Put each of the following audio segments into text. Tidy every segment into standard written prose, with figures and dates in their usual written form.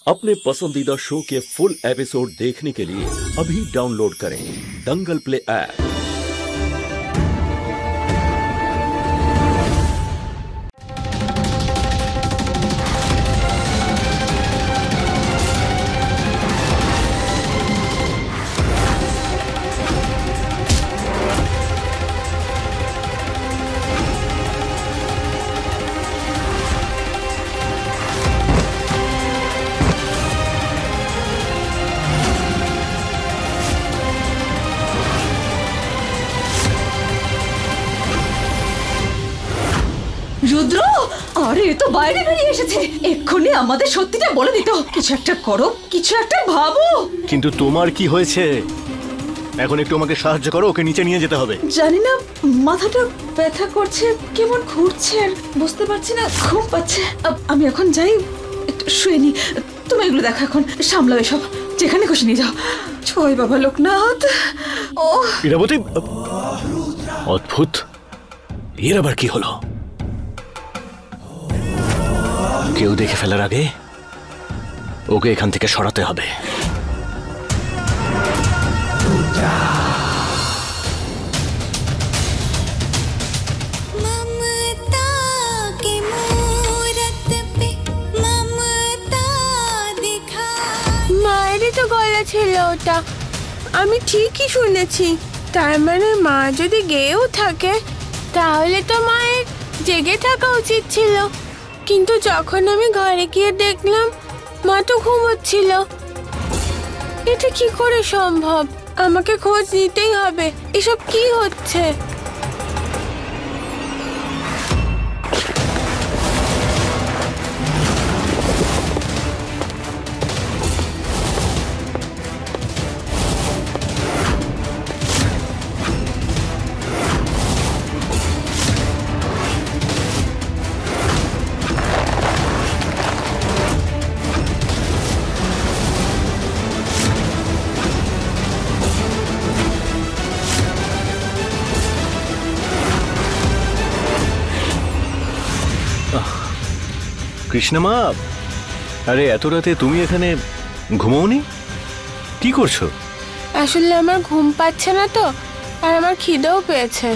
अपने पसंदीदा शो के फुल एपिसोड देखने के लिए अभी डाउनलोड करें दंगल प्ले ऐप। রুদ্র, আরে এ তো বাইরে বেরিয়ে এসেছে। এক্ষুনি আমাদের সত্যিটা বলে দিত। কিছু একটা করো, কিছু একটা ভাবো। কিন্তু তোমার কি হয়েছে? এখন একটু আমাকে সাহায্য করো, ওকে নিচে নিয়ে যেতে হবে। জানি না, মাথাটা ব্যথা করছে, কেমন ঘুরছে আর বুঝতে পারছি না, ঘুম পাচ্ছে। আমি এখন যাই, একটু শুয়ে নি। তুমি এগুলো দেখো, এখন সামলাও এসব, যেখানে খুশি নিয়ে যাও। জয় বাবা লোকনাথ। ও ইরাবতী, অদ্ভুত, এর আবার কি হলো? কেউ দেখে ফেলার আগে ওকে এখান থেকে সরাতে হবে। মায়েরই তো গলা ছিল ওটা, আমি ঠিকই শুনেছি। তার মানে মা যদি গেয়েও থাকে তাহলে তো মায়ের জেগে থাকা উচিত ছিল। কিন্তু যখন আমি ঘরে গিয়ে দেখলাম মা তো ঘুমোচ্ছিল। এটা কি করে সম্ভব? আমাকে খোঁজ নিতেই হবে, এসব কি হচ্ছে। কৃষ্ণা মা, আরে এত রাতে তুমি এখানে ঘুমোওনি? কি করছো? আসলে আমার ঘুম পাচ্ছে না তো, আর আমার খিদেও পেয়েছে।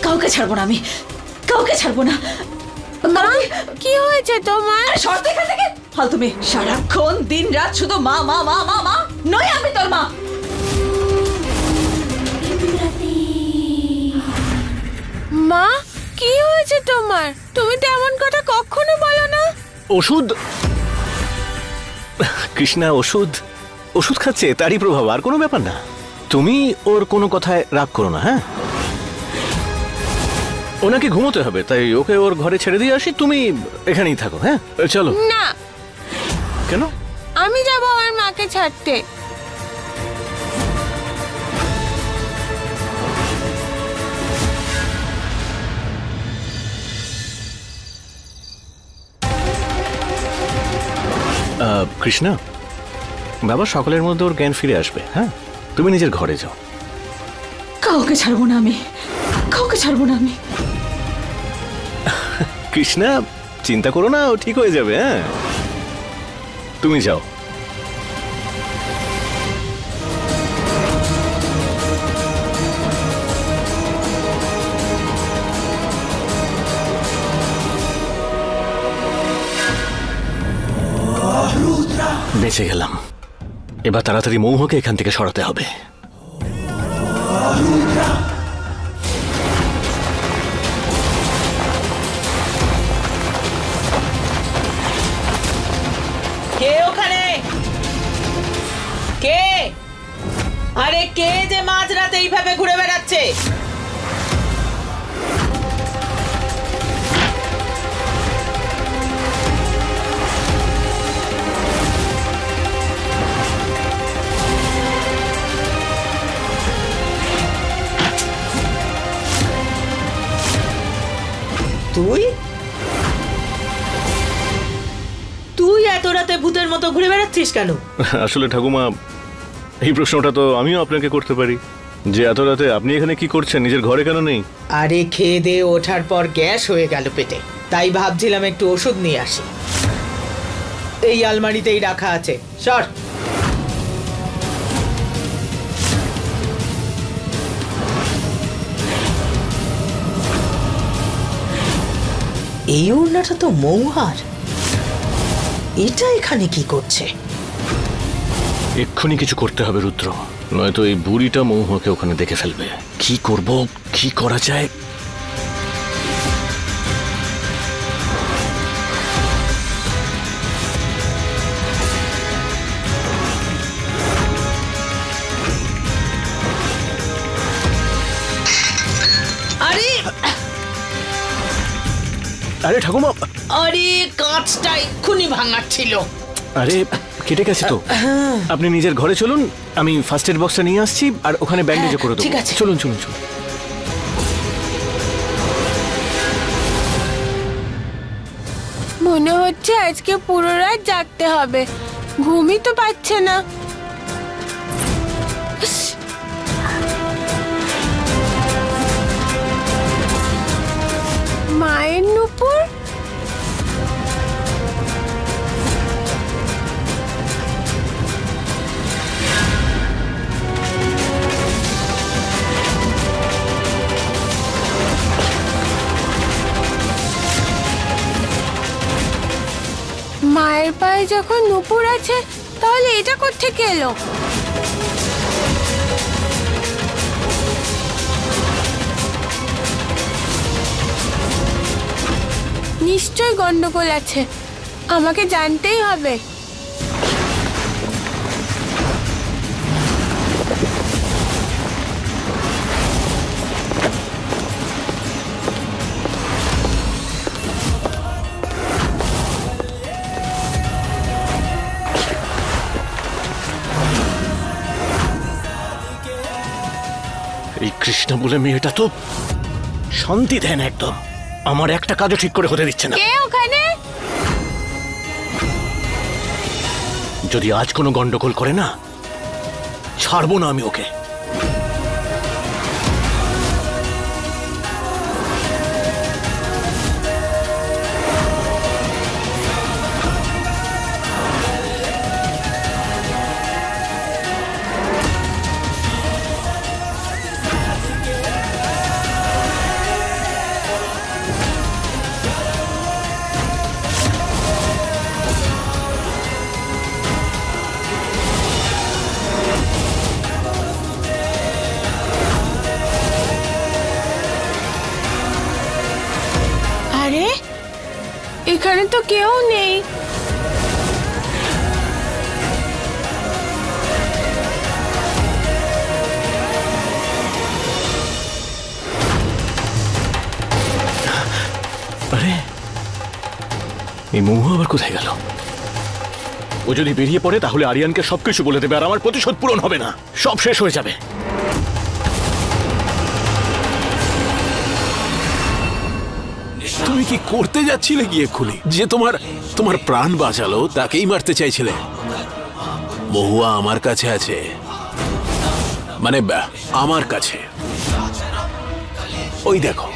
কাউকে ছাড়বো না, আমি কাউকে ছাড়বো না। মা, কি হয়েছে তোমার? সর এখান থেকে। ফালতু মেয়ে, সারাক্ষণ দিন রাত শুধু মা মা মা মা মা। নয় আমি তোর মা। মা, কি হয়েছে তোমার? তুমি তো এমন কথা কখনো বলো না। ওষুধ কৃষ্ণা, ওষুধ খাচ্ছে, তারই প্রভাব, আর কোনো ব্যাপার না। তুমি ওর কোনো কথায় রাগ করো না। হ্যাঁ, ওনাকে ঘুমোতে হবে, তাই ওকে ওর ঘরে ছেড়ে দিয়ে আসি, তুমি এখানেই থাকো। হ্যাঁ চলো। না। কেন? আমি যাব আমার মাকে ছাড়তে। কৃষ্ণা, বাবা সকলের মধ্যে ওর জ্ঞান ফিরে আসবে। হ্যাঁ, তুমি নিজের ঘরে যাও। কাউকে ছাড়বো না আমি, কাউকে ছাড়বো না আমি। কৃষ্ণা, চিন্তা করো না, ও ঠিক হয়ে যাবে। হ্যাঁ, তুমি যাও। বেঁচে গেলাম। এবার তাড়াতাড়ি মৌহকে এখান থেকে সরাতে হবে। কে ওখানে? কে? আরে কে যে মাঝরাতে এইভাবে ঘুরে বেড়াচ্ছে? তুই তুই এত রাতে ভূতের মতো ঘুরে বেড়াচ্ছিস কেন? আসলে ঠাকুমা, এই প্রশ্নটা তো আমিও আপনাকে করতে পারি যে এত রাতে আপনি এখানে কি করছেন, নিজের ঘরে কেন নেই? আরে খেয়ে দিয়ে ওঠার পর গ্যাস হয়ে গেল পেটে, তাই ভাবছিলাম একটু ওষুধ নিয়ে আসি। এই আলমারিতেই রাখা আছে, সর। এই ওড়নাটা তো মৌহার, এটা এখানে কি করছে? এক্ষুনি কিছু করতে হবে রুদ্র, নয়তো এই বুড়িটা মৌহকে ওখানে দেখে ফেলবে। কি করব, কি করা যায়? আরে আরে ঠাকুমা, আরে কাঁচটা এক্ষুনি ভাঙার ছিল। আরে কেটে গেছে তো। আপনি নিজের ঘরে চলুন, আমি ফার্স্ট এড বক্সটা নিয়ে আসছি আর ওখানে ব্যান্ডেজও করে দেবো। ঠিক আছে। চলুন চলুন চলুন। মনে হচ্ছে আজকে পুরো রাত জাগতে হবে, ঘুমই তো পাচ্ছে না। মায়ের নুপুর, মায়ের পায়ে যখন নুপুর আছে তাহলে এটা কোত্থেকে এলো? নিশ্চয় গন্ডগোল আছে, আমাকে জানতেই হবে। এই কৃষ্ণ বলে মেয়েটা তো শান্তি দেয় না একদম, আমার একটা কাজও ঠিক করে হতে দিচ্ছে না। কে ওখানে? যদি আজ কোনো গন্ডগোল করে না, ছাড়বো না আমি ওকে। আরে এখানে তো কেউ নেই। আরে এই মৌহ আবার কোথায় গেল? ও যদি বেরিয়ে পড়ে তাহলে আরিয়ানকে সবকিছু বলে দেবে আর আমার প্রতিশোধ পূরণ হবে না, সব শেষ হয়ে যাবে। তুমি কি করতে যাচ্ছিলে কি এক্ষুনি? যে তোমার প্রাণ বাঁচালো তাকেই মারতে চাইছিলে? মহুয়া আমার কাছে আছে, মানে আমার কাছে। ওই দেখো,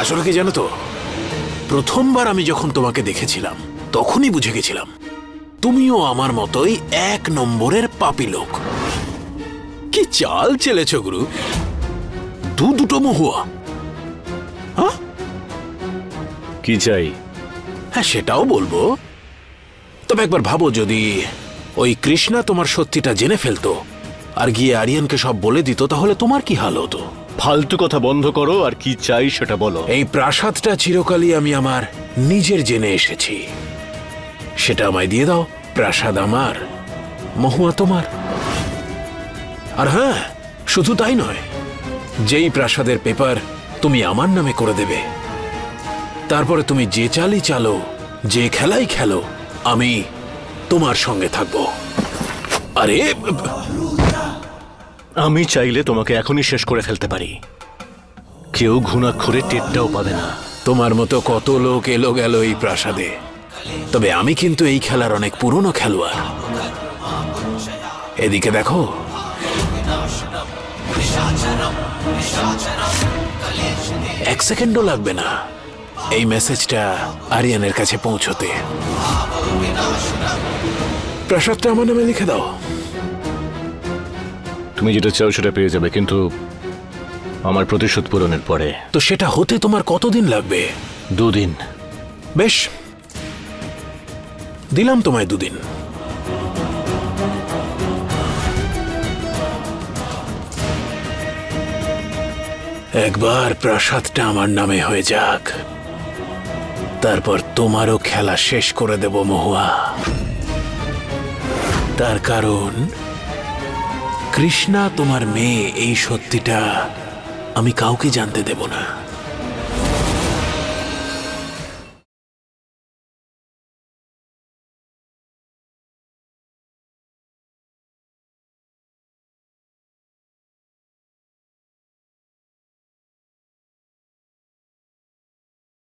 আসলে কি জানো তো, প্রথমবার আমি যখন তোমাকে দেখেছিলাম তখনই বুঝে গেছিলাম তুমিও আমার মতোই এক নম্বরের পাপী লোক। কি চাল চেলেছ গুরু, দুটো মহুয়া। কি চাই? হ্যাঁ সেটাও বলবো, তবে একবার ভাবো যদি ওই কৃষ্ণা তোমার সত্যিটা জেনে ফেলতো আর গিয়ে আরিয়ানকে সব বলে দিত, তাহলে তোমার কি হাল হতো? ফালতু কথা বন্ধ করো আর কি চাই সেটা বলো। এই প্রাসাদটা চিরকালই আমি আমার নিজের জেনে এসেছি, সেটা আমায় দিয়ে দাও। প্রাসাদ আমার, মহুয়া তোমার। আর হ্যাঁ, শুধু তাই নয়, যেই প্রাসাদের পেপার তুমি আমার নামে করে দেবে, তারপরে তুমি যে চালই চালো, যে খেলাই খেলো, আমি তোমার সঙ্গে থাকবো। আরে আমি চাইলে তোমাকে এখনই শেষ করে ফেলতে পারি, কেউ ঘুণাক্ষরে টেরটাও পাবে না। তোমার মতো কত লোক এলো গেল এই প্রাসাদে, তবে আমি কিন্তু এই খেলার অনেক পুরনো খেলোয়াড়। এদিকে দেখো, এক সেকেন্ডও লাগবে না এই মেসেজটা আরিয়ানের কাছে পৌঁছতে। প্রাসাদটা আমার নামে লিখে দাও। তুমি যেটা চাও সেটা পেয়ে যাবে, কিন্তু আমার প্রতিশোধ পূরণের পরে। তো সেটা হতে তোমার কতদিন লাগবে? 2 দিন। বেশ, দিলাম তোমায় 2 দিন। একবার প্রাসাদটা আমার নামে হয়ে যাক, তারপর তোমারও খেলা শেষ করে দেব মহুয়া। তার কারণ কৃষ্ণা তোমার মেয়ে, এই সত্যিটা আমি কাউকে জানতে দেব না।